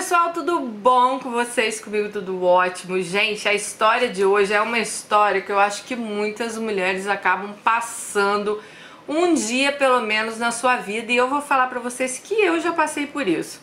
pessoal, tudo bom com vocês? Comigo tudo ótimo. Gente, a história de hoje é uma história que eu acho que muitas mulheres acabam passando um dia pelo menos na sua vida, e eu vou falar pra vocês que eu já passei por isso.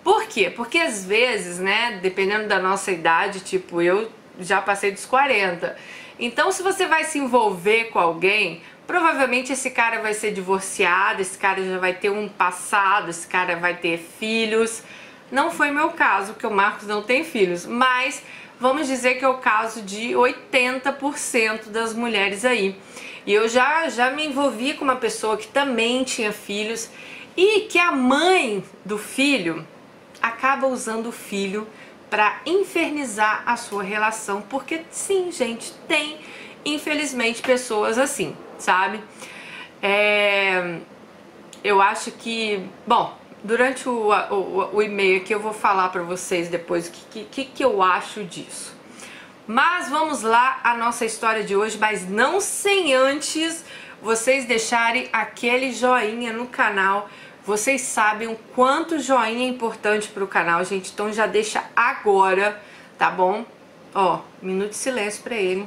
Por quê? Porque às vezes, né, dependendo da nossa idade, tipo, eu já passei dos 40. Então, se você vai se envolver com alguém, provavelmente esse cara vai ser divorciado, esse cara já vai ter um passado, esse cara vai ter filhos. Não foi meu caso, porque o Marcos não tem filhos, mas vamos dizer que é o caso de 80% das mulheres aí. E eu já me envolvi com uma pessoa que também tinha filhos e que a mãe do filho acaba usando o filho para infernizar a sua relação, porque sim, gente, tem infelizmente pessoas assim, sabe? Eu acho que, bom, durante o e-mail aqui eu vou falar para vocês depois o que eu acho disso. Mas vamos lá a nossa história de hoje, mas não sem antes vocês deixarem aquele joinha no canal. Vocês sabem o quanto joinha é importante para o canal, gente, então já deixa agora, tá bom? Ó, minuto de silêncio para ele.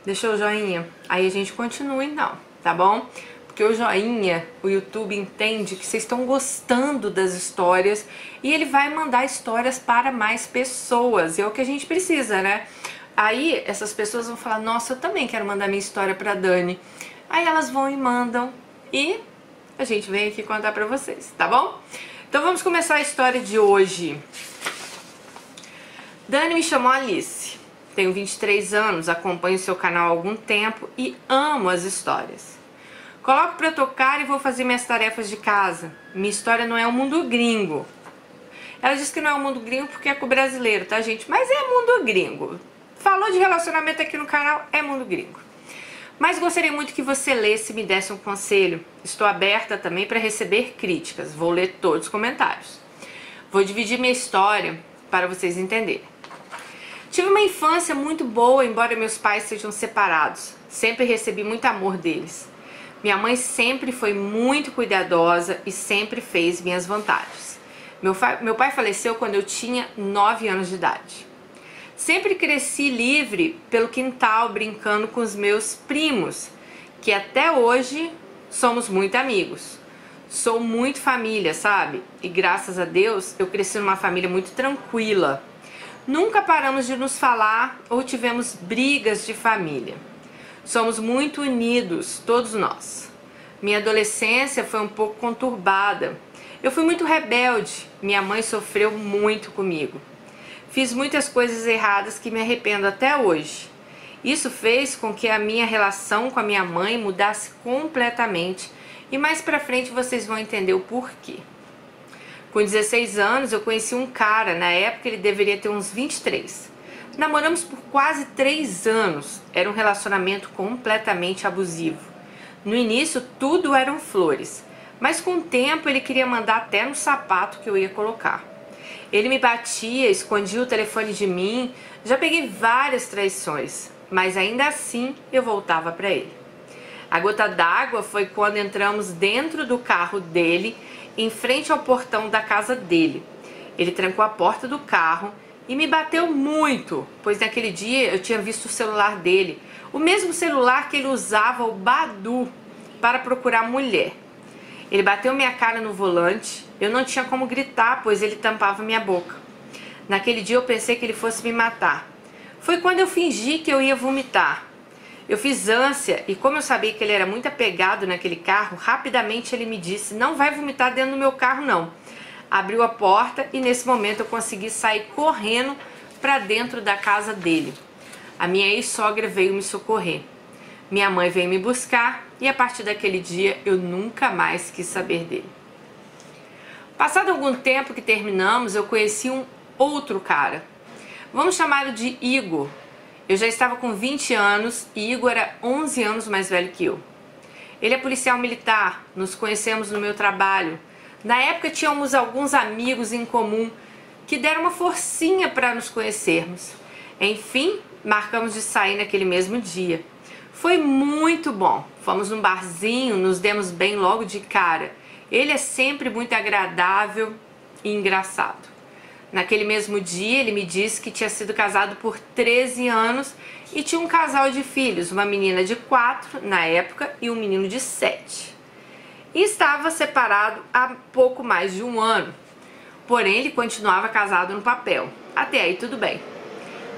Deixou o joinha? Aí a gente continua então, tá bom? Porque o joinha, o YouTube entende que vocês estão gostando das histórias e ele vai mandar histórias para mais pessoas. E é o que a gente precisa, né? Aí essas pessoas vão falar, nossa, eu também quero mandar minha história pra Dani. Aí elas vão e mandam e a gente vem aqui contar pra vocês, tá bom? Então vamos começar a história de hoje. Dani me chamou Alice. Tenho 23 anos, acompanho seu canal há algum tempo e amo as histórias. Coloco pra tocar e vou fazer minhas tarefas de casa. Minha história não é o mundo gringo. Ela diz que não é o mundo gringo porque é com o brasileiro, tá, gente? Mas é mundo gringo. Falou de relacionamento aqui no canal, é mundo gringo. Mas gostaria muito que você lesse e me desse um conselho. Estou aberta também para receber críticas. Vou ler todos os comentários. Vou dividir minha história para vocês entenderem. Tive uma infância muito boa, embora meus pais sejam separados. Sempre recebi muito amor deles. Minha mãe sempre foi muito cuidadosa e sempre fez minhas vontades. Meu pai faleceu quando eu tinha 9 anos de idade. Sempre cresci livre pelo quintal, brincando com os meus primos, que até hoje somos muito amigos. Sou muito família, sabe? E graças a Deus eu cresci numa família muito tranquila. Nunca paramos de nos falar ou tivemos brigas de família. Somos muito unidos, todos nós. Minha adolescência foi um pouco conturbada. Eu fui muito rebelde. Minha mãe sofreu muito comigo. Fiz muitas coisas erradas que me arrependo até hoje. Isso fez com que a minha relação com a minha mãe mudasse completamente. E mais pra frente vocês vão entender o porquê. Com 16 anos eu conheci um cara. Na época ele deveria ter uns 23. Namoramos por quase 3 anos. Era um relacionamento completamente abusivo. No início tudo eram flores, mas com o tempo ele queria mandar até no sapato que eu ia colocar. Ele me batia, escondia o telefone de mim. Já peguei várias traições, mas ainda assim eu voltava para ele. A gota d'água foi quando entramos dentro do carro dele, em frente ao portão da casa dele. Ele trancou a porta do carro e me bateu muito, pois naquele dia eu tinha visto o celular dele, o mesmo celular que ele usava, o Badu, para procurar mulher. Ele bateu minha cara no volante, eu não tinha como gritar, pois ele tampava minha boca. Naquele dia eu pensei que ele fosse me matar. Foi quando eu fingi que eu ia vomitar. Eu fiz ânsia e como eu sabia que ele era muito apegado naquele carro, rapidamente ele me disse, não vai vomitar dentro do meu carro não. Abriu a porta e nesse momento eu consegui sair correndo para dentro da casa dele. A minha ex-sogra veio me socorrer. Minha mãe veio me buscar e a partir daquele dia eu nunca mais quis saber dele. Passado algum tempo que terminamos, eu conheci um outro cara. Vamos chamá-lo de Igor. Eu já estava com 20 anos e Igor era 11 anos mais velho que eu. Ele é policial militar, nos conhecemos no meu trabalho. Na época tínhamos alguns amigos em comum que deram uma forcinha para nos conhecermos. Enfim, marcamos de sair naquele mesmo dia. Foi muito bom. Fomos num barzinho, nos demos bem logo de cara. Ele é sempre muito agradável e engraçado. Naquele mesmo dia, ele me disse que tinha sido casado por 13 anos e tinha um casal de filhos, uma menina de 4 na época e um menino de 7. E estava separado há pouco mais de um ano, porém ele continuava casado no papel. Até aí tudo bem.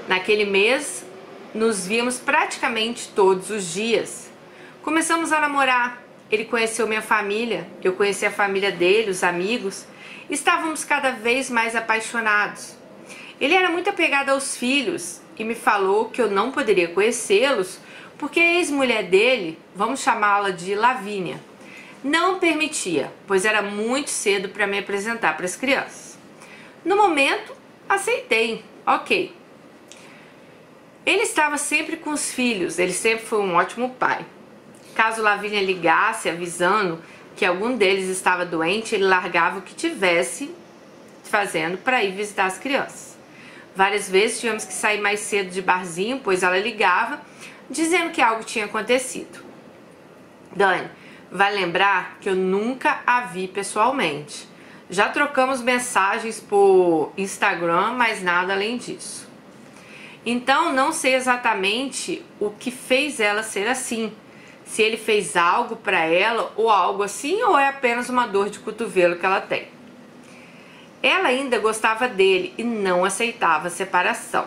Naquele mês, nos víamos praticamente todos os dias. Começamos a namorar, ele conheceu minha família, eu conheci a família dele, os amigos. Estávamos cada vez mais apaixonados. Ele era muito apegado aos filhos e me falou que eu não poderia conhecê-los porque a ex-mulher dele, vamos chamá-la de Lavínia, não permitia, pois era muito cedo para me apresentar para as crianças. No momento, aceitei, ok. Ele estava sempre com os filhos, ele sempre foi um ótimo pai. Caso Lavínia ligasse avisando que algum deles estava doente, ele largava o que tivesse fazendo para ir visitar as crianças. Várias vezes tivemos que sair mais cedo de barzinho, pois ela ligava dizendo que algo tinha acontecido. Dani, vai lembrar que eu nunca a vi pessoalmente. Já trocamos mensagens por Instagram, mas nada além disso. Então não sei exatamente o que fez ela ser assim. Se ele fez algo para ela ou algo assim, ou é apenas uma dor de cotovelo que ela tem. Ela ainda gostava dele e não aceitava a separação.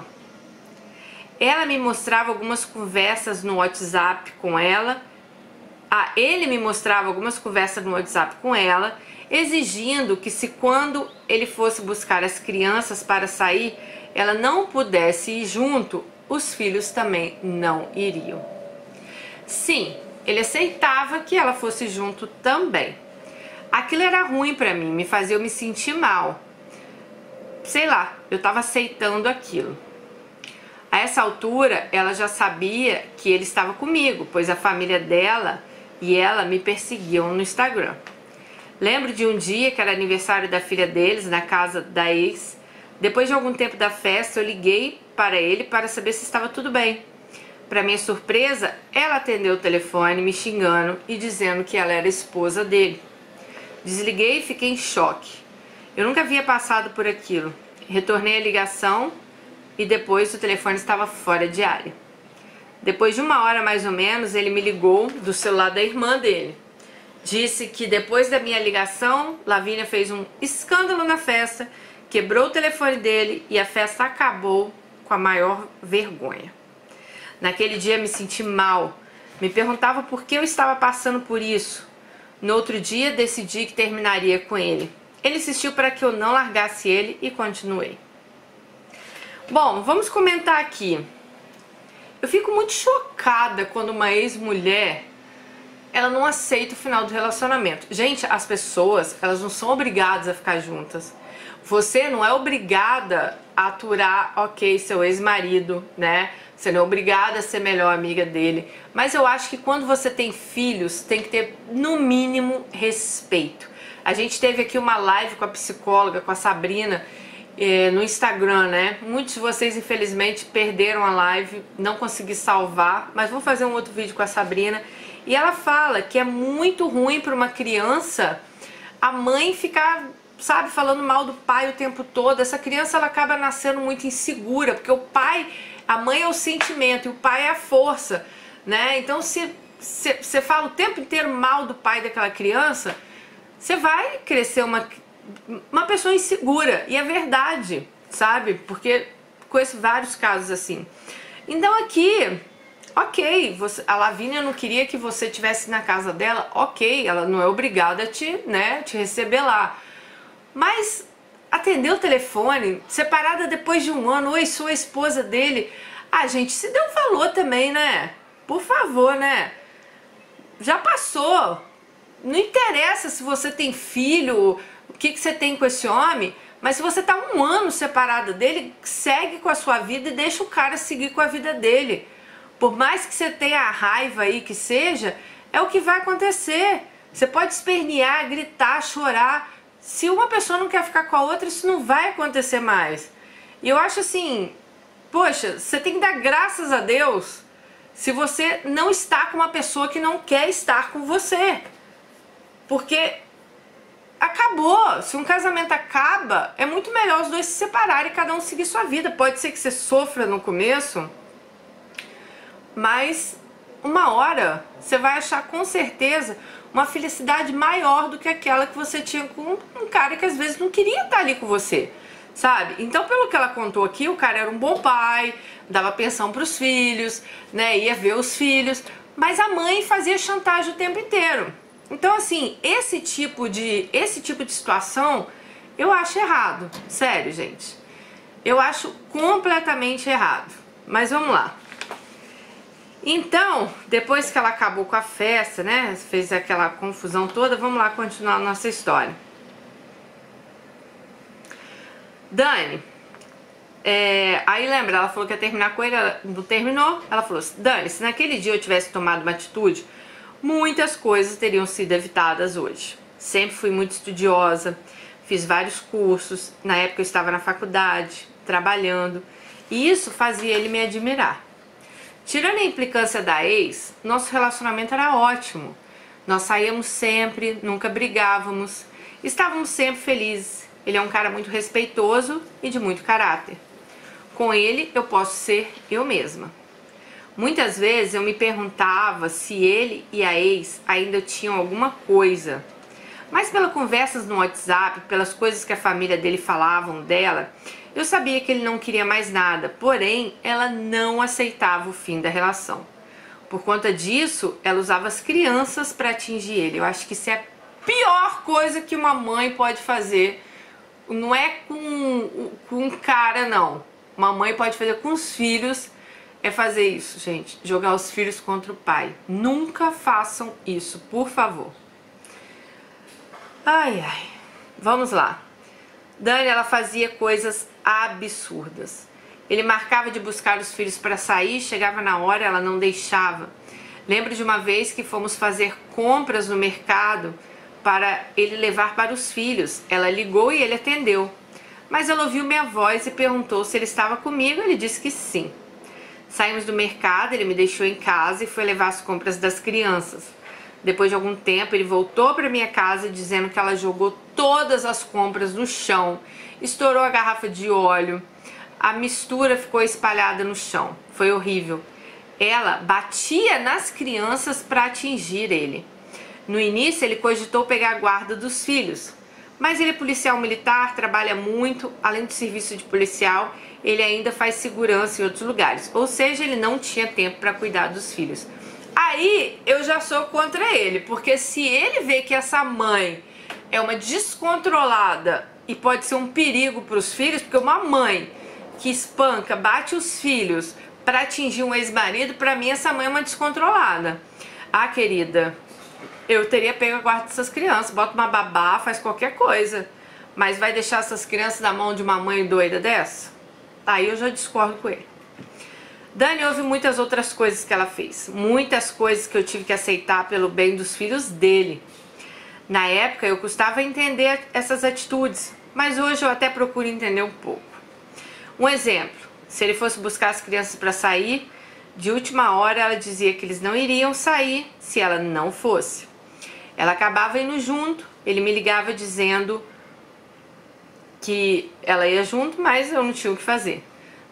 Ela me mostrava algumas conversas no WhatsApp com ela. Ele me mostrava algumas conversas no WhatsApp com ela, exigindo que se quando ele fosse buscar as crianças para sair, ela não pudesse ir junto, os filhos também não iriam. Sim, ele aceitava que ela fosse junto também. Aquilo era ruim pra mim, me fazia eu me sentir mal. Sei lá, eu tava aceitando aquilo. A essa altura, ela já sabia que ele estava comigo, pois a família dela e ela me perseguiam no Instagram. Lembro de um dia que era aniversário da filha deles, na casa da ex. Depois de algum tempo da festa, eu liguei para ele para saber se estava tudo bem. Para minha surpresa, ela atendeu o telefone me xingando e dizendo que ela era esposa dele. Desliguei e fiquei em choque. Eu nunca havia passado por aquilo. Retornei a ligação e depois o telefone estava fora de área. Depois de 1 hora mais ou menos, ele me ligou do celular da irmã dele. Disse que depois da minha ligação, Lavínia fez um escândalo na festa, quebrou o telefone dele e a festa acabou com a maior vergonha. Naquele dia me senti mal, me perguntava por que eu estava passando por isso. No outro dia decidi que terminaria com ele. Ele insistiu para que eu não largasse ele e continuei. Bom, vamos comentar aqui. Eu fico muito chocada quando uma ex-mulher, ela não aceita o final do relacionamento. Gente, as pessoas, elas não são obrigadas a ficar juntas. Você não é obrigada a aturar, ok, seu ex-marido, né? Você não é obrigada a ser melhor amiga dele. Mas eu acho que quando você tem filhos, tem que ter, no mínimo, respeito. A gente teve aqui uma live com a psicóloga, com a Sabrina, no Instagram, né? Muitos de vocês, infelizmente, perderam a live, não consegui salvar, mas vou fazer um outro vídeo com a Sabrina. E ela fala que é muito ruim para uma criança a mãe ficar, sabe, falando mal do pai o tempo todo. Essa criança, ela acaba nascendo muito insegura, porque o pai... A mãe é o sentimento e o pai é a força, né? Então, se você fala o tempo inteiro mal do pai daquela criança, você vai crescer uma pessoa insegura. E é verdade, sabe? Porque conheço vários casos assim. Então aqui, ok, a Lavínia não queria que você estivesse na casa dela, ok, ela não é obrigada a te receber lá. Mas... atender o telefone, separada depois de 1 ano, oi, sou a esposa dele. Ah, gente, se dê um valor também, né? Por favor, né? Já passou. Não interessa se você tem filho, o que você tem com esse homem, mas se você tá 1 ano separada dele, segue com a sua vida e deixa o cara seguir com a vida dele. Por mais que você tenha a raiva aí que seja, é o que vai acontecer. Você pode espernear, gritar, chorar. Se uma pessoa não quer ficar com a outra, isso não vai acontecer mais. E eu acho assim, poxa, você tem que dar graças a Deus se você não está com uma pessoa que não quer estar com você. Porque acabou. Pô, se um casamento acaba, é muito melhor os dois se separarem e cada um seguir sua vida. Pode ser que você sofra no começo, mas uma hora você vai achar com certeza uma felicidade maior do que aquela que você tinha com um cara que às vezes não queria estar ali com você, sabe? Então, pelo que ela contou aqui, o cara era um bom pai, dava pensão pros filhos, né? Ia ver os filhos, mas a mãe fazia chantagem o tempo inteiro. Então, assim, esse tipo de situação eu acho errado, sério, gente. Eu acho completamente errado. Mas vamos lá. Então, depois que ela acabou com a festa, né, fez aquela confusão toda, vamos lá continuar a nossa história. Dani, aí lembra, ela falou que ia terminar com ele, ela não terminou. Ela falou, Dani, se naquele dia eu tivesse tomado uma atitude, muitas coisas teriam sido evitadas hoje. Sempre fui muito estudiosa, fiz vários cursos, na época eu estava na faculdade, trabalhando, e isso fazia ele me admirar. Tirando a implicância da ex, nosso relacionamento era ótimo. Nós saíamos sempre, nunca brigávamos, estávamos sempre felizes. Ele é um cara muito respeitoso e de muito caráter. Com ele, eu posso ser eu mesma. Muitas vezes eu me perguntava se ele e a ex ainda tinham alguma coisa. Mas pelas conversas no WhatsApp, pelas coisas que a família dele falavam dela, eu sabia que ele não queria mais nada, porém ela não aceitava o fim da relação. Por conta disso, ela usava as crianças para atingir ele. Eu acho que isso é a pior coisa que uma mãe pode fazer. Não é com um cara, não. Uma mãe pode fazer com os filhos, é fazer isso, gente. Jogar os filhos contra o pai. Nunca façam isso, por favor. Ai, ai. Vamos lá. Dani, ela fazia coisas absurdas. Ele marcava de buscar os filhos para sair, chegava na hora, ela não deixava. Lembro de uma vez que fomos fazer compras no mercado para ele levar para os filhos. Ela ligou e ele atendeu. Mas ela ouviu minha voz e perguntou se ele estava comigo. Ele disse que sim. Saímos do mercado, ele me deixou em casa e foi levar as compras das crianças. Depois de algum tempo, ele voltou para minha casa dizendo que ela jogou todas as compras no chão, estourou a garrafa de óleo, a mistura ficou espalhada no chão. Foi horrível. Ela batia nas crianças para atingir ele. No início, ele cogitou pegar a guarda dos filhos, mas ele é policial militar, trabalha muito, além do serviço de policial, ele ainda faz segurança em outros lugares. Ou seja, ele não tinha tempo para cuidar dos filhos. Aí eu já sou contra ele, porque se ele vê que essa mãe é uma descontrolada e pode ser um perigo para os filhos, porque uma mãe que espanca, bate os filhos para atingir um ex-marido, para mim essa mãe é uma descontrolada. Ah, querida, eu teria pego a guarda dessas crianças, bota uma babá, faz qualquer coisa, mas vai deixar essas crianças na mão de uma mãe doida dessa? Aí eu já discordo com ele. Dani, houve muitas outras coisas que ela fez, muitas coisas que eu tive que aceitar pelo bem dos filhos dele. Na época eu custava entender essas atitudes, mas hoje eu até procuro entender um pouco. Um exemplo, se ele fosse buscar as crianças para sair, de última hora ela dizia que eles não iriam sair se ela não fosse. Ela acabava indo junto, ele me ligava dizendo que ela ia junto, mas eu não tinha o que fazer.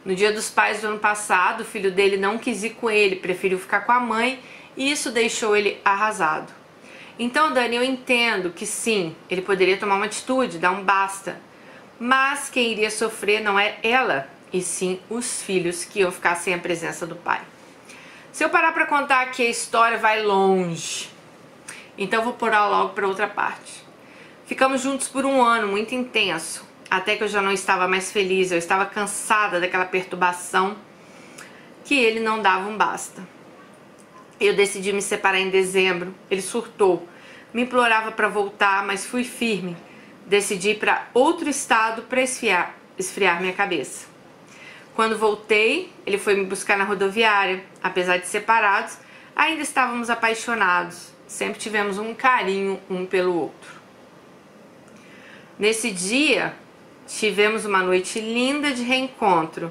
No Dia dos Pais do ano passado, o filho dele não quis ir com ele, preferiu ficar com a mãe e isso deixou ele arrasado. Então, Dani, eu entendo que sim, ele poderia tomar uma atitude, dar um basta, mas quem iria sofrer não é ela, e sim os filhos que iam ficar sem a presença do pai. Se eu parar para contar aqui, a história vai longe, então eu vou pular logo para outra parte. Ficamos juntos por um ano muito intenso, até que eu já não estava mais feliz, eu estava cansada daquela perturbação que ele não dava um basta. Eu decidi me separar em dezembro, ele surtou, me implorava para voltar, mas fui firme. Decidi ir para outro estado para esfriar minha cabeça. Quando voltei, ele foi me buscar na rodoviária. Apesar de separados, ainda estávamos apaixonados, sempre tivemos um carinho um pelo outro. Nesse dia, tivemos uma noite linda de reencontro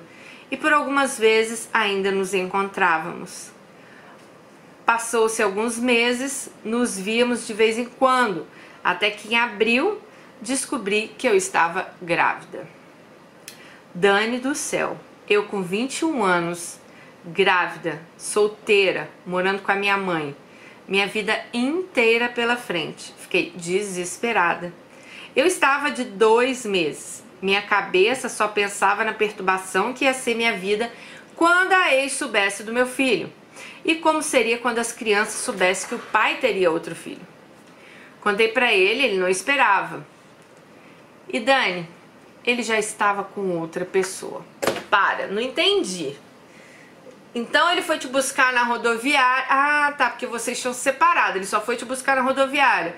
e por algumas vezes ainda nos encontrávamos. Passou-se alguns meses, nos víamos de vez em quando, até que em abril descobri que eu estava grávida. Dani do céu, eu com 21 anos, grávida, solteira, morando com a minha mãe, minha vida inteira pela frente. Fiquei desesperada. Eu estava de 2 meses. Minha cabeça só pensava na perturbação que ia ser minha vida quando a ex soubesse do meu filho. E como seria quando as crianças soubessem que o pai teria outro filho. Contei pra ele, ele não esperava. E Dani, ele já estava com outra pessoa. Para, não entendi. Então ele foi te buscar na rodoviária. Ah, tá, porque vocês tinham se separado. Ele só foi te buscar na rodoviária.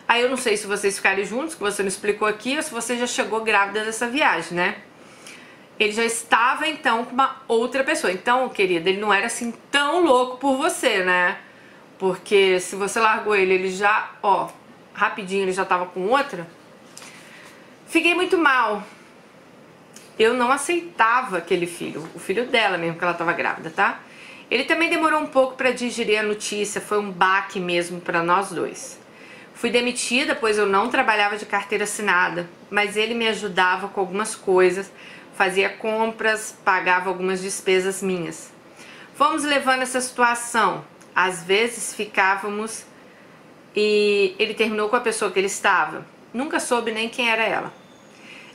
Aí eu não sei se vocês ficaram juntos, que você não explicou aqui, ou se você já chegou grávida dessa viagem, né? Ele já estava então com uma outra pessoa. Então, querida, ele não era assim tão louco por você, né? Porque se você largou ele, ele já, ó, rapidinho ele já estava com outra. Fiquei muito mal. Eu não aceitava aquele filho, o filho dela mesmo, que ela estava grávida, tá? Ele também demorou um pouco para digerir a notícia, foi um baque mesmo para nós dois. Fui demitida, pois eu não trabalhava de carteira assinada, mas ele me ajudava com algumas coisas, fazia compras, pagava algumas despesas minhas. Fomos levando essa situação. Às vezes ficávamos e ele terminou com a pessoa que ele estava. Nunca soube nem quem era ela.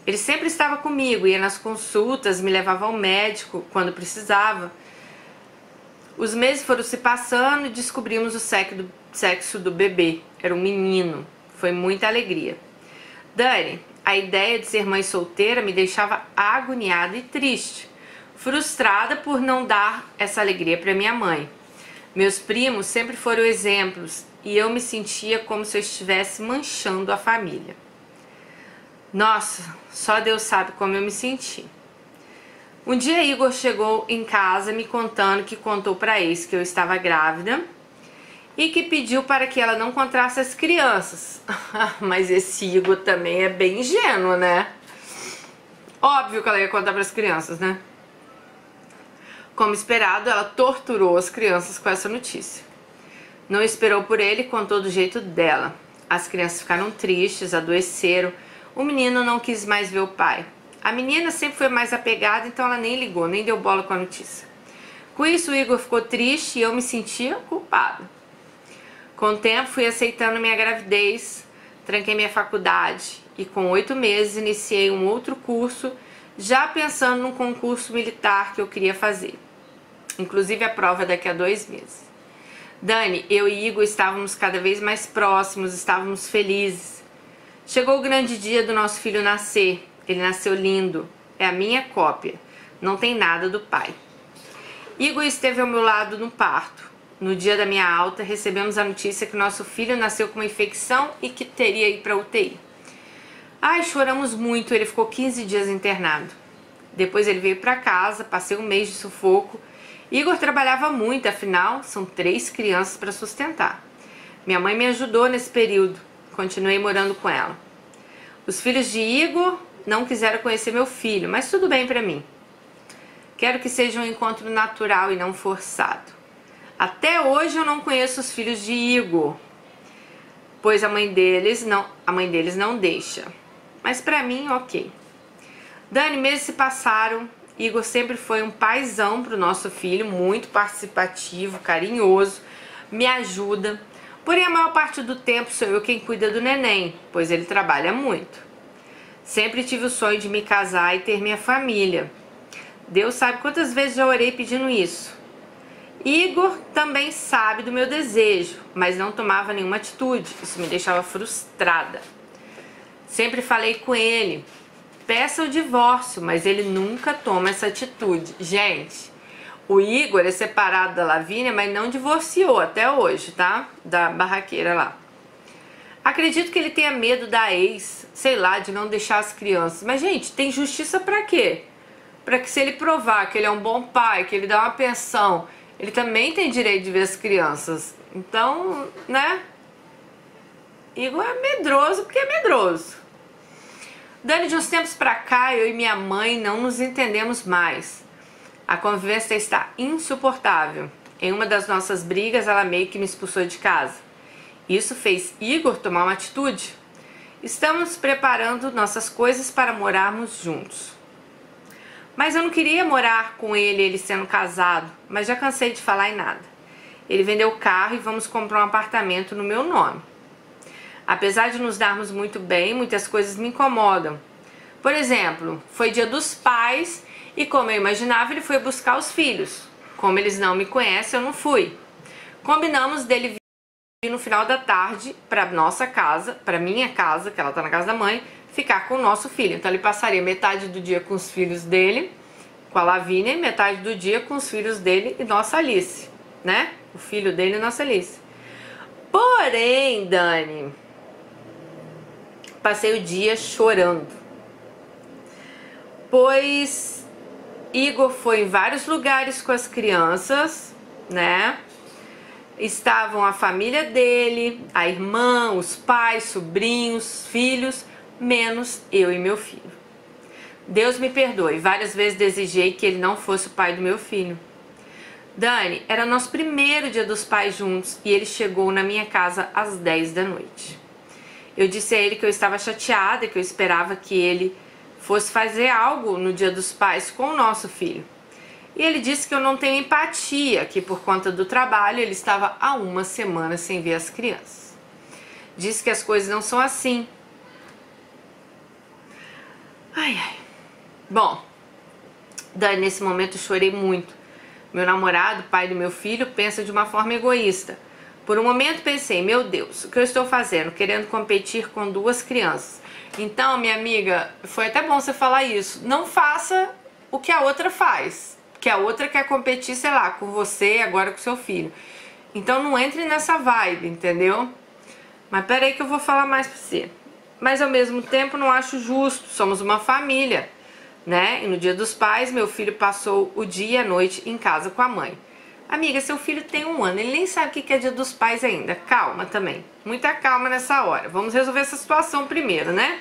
Ele sempre estava comigo, ia nas consultas, me levava ao médico quando precisava. Os meses foram se passando e descobrimos o sexo do bebê. Era um menino. Foi muita alegria. Dani, a ideia de ser mãe solteira me deixava agoniada e triste. Frustrada por não dar essa alegria para minha mãe. Meus primos sempre foram exemplos e eu me sentia como se eu estivesse manchando a família. Nossa, só Deus sabe como eu me senti. Um dia Igor chegou em casa me contando que contou para ex que eu estava grávida e que pediu para que ela não contasse as crianças. Mas esse Igor também é bem ingênuo, né? Óbvio que ela ia contar para as crianças, né? Como esperado, ela torturou as crianças com essa notícia. Não esperou por ele e contou do jeito dela. As crianças ficaram tristes, adoeceram. O menino não quis mais ver o pai. A menina sempre foi mais apegada, então ela nem ligou, nem deu bola com a notícia. Com isso, o Igor ficou triste e eu me sentia culpada. Com o tempo, fui aceitando minha gravidez, tranquei minha faculdade e com 8 meses iniciei um outro curso, já pensando num concurso militar que eu queria fazer. Inclusive a prova daqui a 2 meses. Dani, eu e Igor estávamos cada vez mais próximos, estávamos felizes. Chegou o grande dia do nosso filho nascer. Ele nasceu lindo, é a minha cópia, não tem nada do pai. Igor esteve ao meu lado no parto. No dia da minha alta, recebemos a notícia que nosso filho nasceu com uma infecção e que teria ido para UTI. Ai, choramos muito, ele ficou 15 dias internado. Depois ele veio para casa, passei um mês de sufoco. Igor trabalhava muito, afinal, são 3 crianças para sustentar. Minha mãe me ajudou nesse período, continuei morando com ela. Os filhos de Igor não quiseram conhecer meu filho, mas tudo bem para mim. Quero que seja um encontro natural e não forçado. Até hoje eu não conheço os filhos de Igor, pois a mãe deles não deixa. Mas para mim, ok. Dani, meses se passaram. Igor sempre foi um paizão pro nosso filho, muito participativo, carinhoso, me ajuda. Porém, a maior parte do tempo sou eu quem cuida do neném, pois ele trabalha muito. Sempre tive o sonho de me casar e ter minha família. Deus sabe quantas vezes já orei pedindo isso. Igor também sabe do meu desejo, mas não tomava nenhuma atitude. Isso me deixava frustrada. Sempre falei com ele, peça o divórcio, mas ele nunca toma essa atitude. Gente, o Igor é separado da Lavínia, mas não divorciou até hoje, tá? Da barraqueira lá. Acredito que ele tenha medo da ex, sei lá, de não deixar as crianças. Mas, gente, tem justiça pra quê? Pra que se ele provar que ele é um bom pai, que ele dá uma pensão, ele também tem direito de ver as crianças. Então, né? Igor é medroso porque é medroso. Dani, de uns tempos pra cá, eu e minha mãe não nos entendemos mais. A convivência está insuportável. Em uma das nossas brigas, ela meio que me expulsou de casa. Isso fez Igor tomar uma atitude. Estamos preparando nossas coisas para morarmos juntos. Mas eu não queria morar com ele sendo casado, mas já cansei de falar em nada. Ele vendeu o carro e vamos comprar um apartamento no meu nome. Apesar de nos darmos muito bem, muitas coisas me incomodam. Por exemplo, foi dia dos pais e, como eu imaginava, ele foi buscar os filhos. Como eles não me conhecem, eu não fui. Combinamos dele vir no final da tarde para nossa casa, para minha casa, que ela tá na casa da mãe, ficar com o nosso filho. Então ele passaria metade do dia com os filhos dele, com a Lavínia, e metade do dia com os filhos dele e nossa Alice, né? O filho dele e nossa Alice. Porém, Dani, passei o dia chorando, pois Igor foi em vários lugares com as crianças, né? Estavam a família dele, a irmã, os pais, sobrinhos, filhos, menos eu e meu filho. Deus me perdoe, várias vezes desejei que ele não fosse o pai do meu filho. Dani, era nosso primeiro dia dos pais juntos e ele chegou na minha casa às 10 da noite. Eu disse a ele que eu estava chateada, que eu esperava que ele fosse fazer algo no dia dos pais com o nosso filho. E ele disse que eu não tenho empatia, que por conta do trabalho ele estava há uma semana sem ver as crianças. Disse que as coisas não são assim. Ai, ai. Bom, Dani, nesse momento eu chorei muito. Meu namorado, pai do meu filho, pensa de uma forma egoísta. Por um momento pensei, meu Deus, o que eu estou fazendo? Querendo competir com duas crianças. Então, minha amiga, foi até bom você falar isso. Não faça o que a outra faz. Que a outra quer competir, sei lá, com você, agora com seu filho. Então não entre nessa vibe, entendeu? Mas peraí que eu vou falar mais pra você. Mas ao mesmo tempo não acho justo, somos uma família, né? E no dia dos pais, meu filho passou o dia e a noite em casa com a mãe. Amiga, seu filho tem 1 ano, ele nem sabe o que é dia dos pais ainda. Calma também, muita calma nessa hora. Vamos resolver essa situação primeiro, né?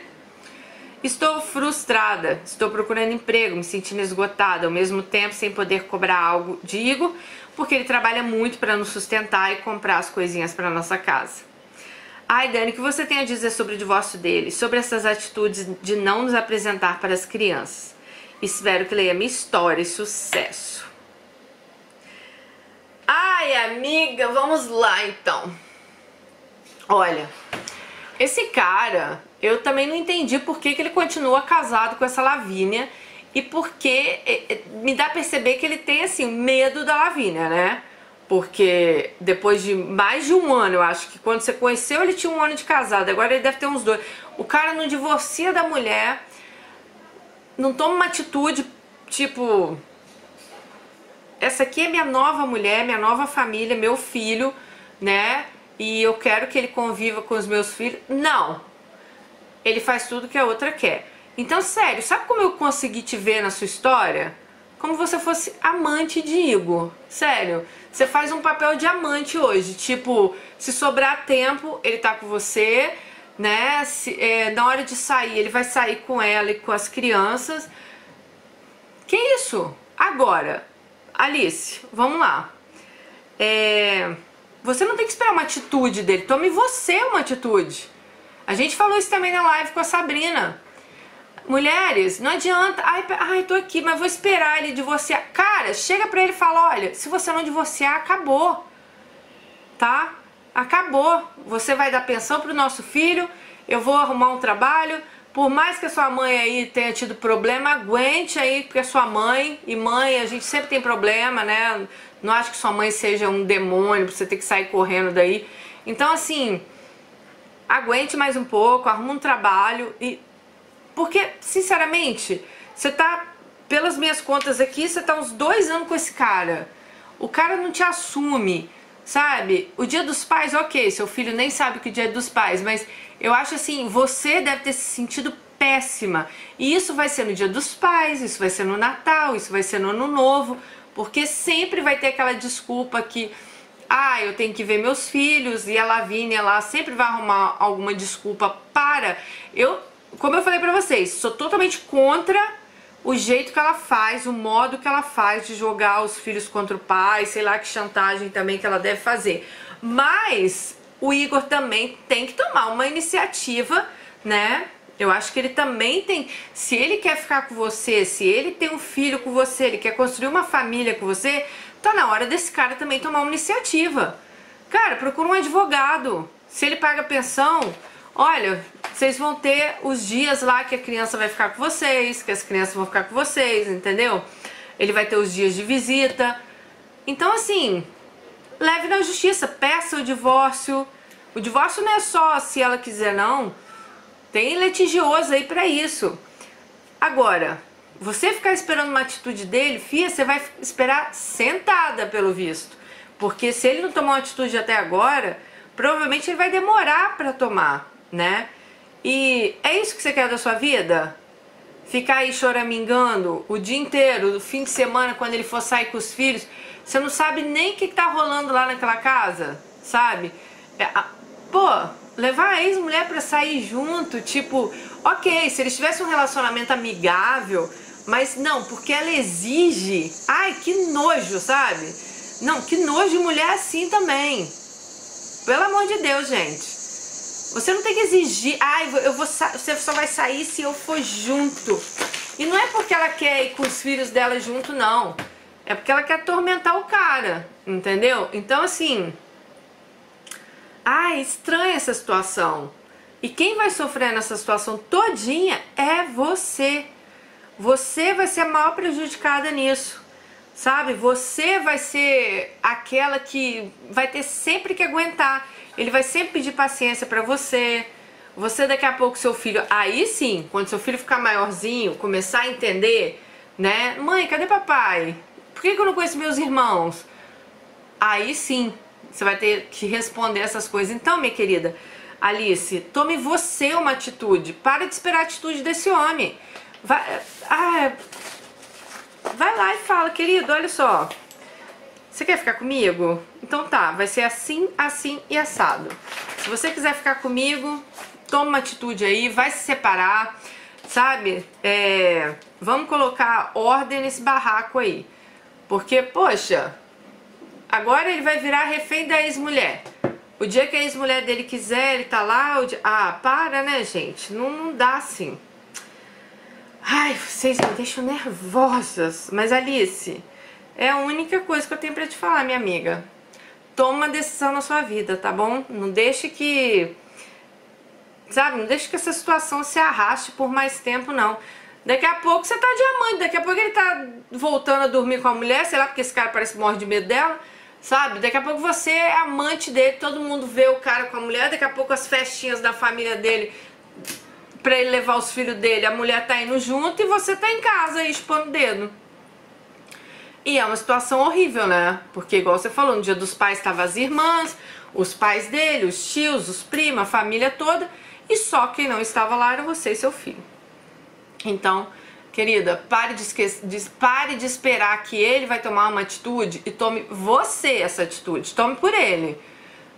Estou frustrada, estou procurando emprego, me sentindo esgotada, ao mesmo tempo sem poder cobrar algo de Igor, porque ele trabalha muito para nos sustentar e comprar as coisinhas para nossa casa. Ai, Dani, o que você tem a dizer sobre o divórcio dele, sobre essas atitudes de não nos apresentar para as crianças? Espero que leia minha história e sucesso. Ai, amiga, vamos lá então. Olha, esse cara, eu também não entendi por que ele continua casado com essa Lavínia e porque me dá a perceber que ele tem, assim, medo da Lavínia, né? Porque depois de mais de 1 ano, eu acho que quando você conheceu ele tinha 1 ano de casado, agora ele deve ter uns 2. O cara não divorcia da mulher, não toma uma atitude tipo... Essa aqui é minha nova mulher, minha nova família, meu filho, né? E eu quero que ele conviva com os meus filhos. Não! Ele faz tudo que a outra quer. Então, sério, sabe como eu consegui te ver na sua história? Como você fosse amante de Igor. Sério, você faz um papel de amante hoje. Tipo, se sobrar tempo, ele tá com você, né? Na hora de sair, ele vai sair com ela e com as crianças. Que isso? Agora, Alice, vamos lá. Você não tem que esperar uma atitude dele. Tome você uma atitude. A gente falou isso também na live com a Sabrina. Mulheres, não adianta, ai, tô aqui, mas vou esperar ele divorciar. Cara, chega pra ele e fala, olha, se você não divorciar, acabou, tá? Acabou. Você vai dar pensão pro nosso filho, eu vou arrumar um trabalho. Por mais que a sua mãe aí tenha tido problema, aguente aí, porque a sua mãe, e mãe, a gente sempre tem problema, né? Não acho que sua mãe seja um demônio pra você ter que sair correndo daí. Então, assim, aguente mais um pouco, arruma um trabalho e... Porque, sinceramente, você tá, pelas minhas contas aqui, você tá uns 2 anos com esse cara. O cara não te assume, sabe? O dia dos pais, ok, seu filho nem sabe que o dia é dos pais, mas eu acho assim, você deve ter se sentido péssima. E isso vai ser no dia dos pais, isso vai ser no Natal, isso vai ser no Ano Novo, porque sempre vai ter aquela desculpa que... Ah, eu tenho que ver meus filhos, e a Lavínia lá sempre vai arrumar alguma desculpa para... Como eu falei pra vocês, sou totalmente contra o jeito que ela faz, o modo que ela faz de jogar os filhos contra o pai, sei lá que chantagem também que ela deve fazer. Mas o Igor também tem que tomar uma iniciativa né? Eu acho que ele também tem, se ele quer ficar com você, se ele tem um filho com você, ele quer construir uma família com você, tá na hora desse cara também tomar uma iniciativa. Cara, procura um advogado. Se ele paga pensão, olha, vocês vão ter os dias lá que a criança vai ficar com vocês, que as crianças vão ficar com vocês, entendeu? Ele vai ter os dias de visita. Então, assim, leve na justiça, peça o divórcio. O divórcio não é só se ela quiser, não. Tem litigioso aí pra isso. Agora, você ficar esperando uma atitude dele, filha, você vai esperar sentada pelo visto. Porque se ele não tomar uma atitude até agora, provavelmente ele vai demorar pra tomar, né? E é isso que você quer da sua vida? Ficar aí choramingando o dia inteiro, no fim de semana, quando ele for sair com os filhos, você não sabe nem o que tá rolando lá naquela casa, sabe? Pô, levar a ex-mulher pra sair junto, tipo, ok, se eles tivessem um relacionamento amigável, mas não, porque ela exige. Ai, que nojo, sabe? Não, que nojo de mulher assim também. Pelo amor de Deus, gente. Você não tem que exigir, ai, você só vai sair se eu for junto. E não é porque ela quer ir com os filhos dela junto, não. É porque ela quer atormentar o cara, entendeu? Então, assim, ai, estranha essa situação. E quem vai sofrer nessa situação todinha é você. Você vai ser a maior prejudicada nisso, sabe? Você vai ser aquela que vai ter sempre que aguentar. Ele vai sempre pedir paciência pra você. Você daqui a pouco, seu filho, aí sim, quando seu filho ficar maiorzinho, começar a entender, né? Mãe, cadê papai? Por que eu não conheço meus irmãos? Aí sim, você vai ter que responder essas coisas. Então, minha querida Alice, tome você uma atitude. Para de esperar a atitude desse homem. Vai lá e fala, querido, olha só. Você quer ficar comigo? Então tá, vai ser assim, assim e assado. Se você quiser ficar comigo, toma uma atitude aí, vai se separar, sabe? Vamos colocar ordem nesse barraco aí. Porque, poxa, agora ele vai virar refém da ex-mulher. O dia que a ex-mulher dele quiser, ele tá lá. Para, né, gente? Não dá assim. Ai, vocês me deixam nervosas. Mas, Alice, é a única coisa que eu tenho pra te falar, minha amiga. Toma uma decisão na sua vida, tá bom? Não deixe que... Sabe? Não deixe que essa situação se arraste por mais tempo, não. Daqui a pouco você tá diamante. Daqui a pouco ele tá voltando a dormir com a mulher. Sei lá, porque esse cara parece que morre de medo dela. Sabe? Daqui a pouco você é amante dele. Todo mundo vê o cara com a mulher. Daqui a pouco as festinhas da família dele... pra ele levar os filhos dele, a mulher tá indo junto e você tá em casa aí expondo o dedo. E é uma situação horrível, né? Porque igual você falou, no dia dos pais estavam as irmãs, os pais dele, os tios, os primos, a família toda, e só quem não estava lá era você e seu filho. Então, querida, pare de esperar que ele vai tomar uma atitude e tome você essa atitude, tome por ele,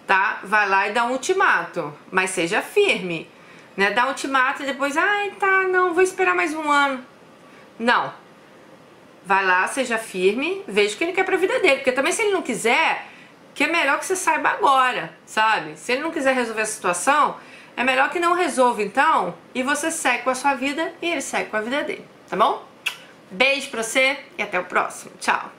tá? Vai lá e dá um ultimato, mas seja firme. Né, dá um ultimato e depois, ai, tá, não, vou esperar mais um ano. Não. Vai lá, seja firme, veja o que ele quer pra vida dele. Porque também se ele não quiser, que é melhor que você saiba agora, sabe? Se ele não quiser resolver a situação, é melhor que não resolva então, e você segue com a sua vida e ele segue com a vida dele, tá bom? Beijo pra você e até o próximo. Tchau.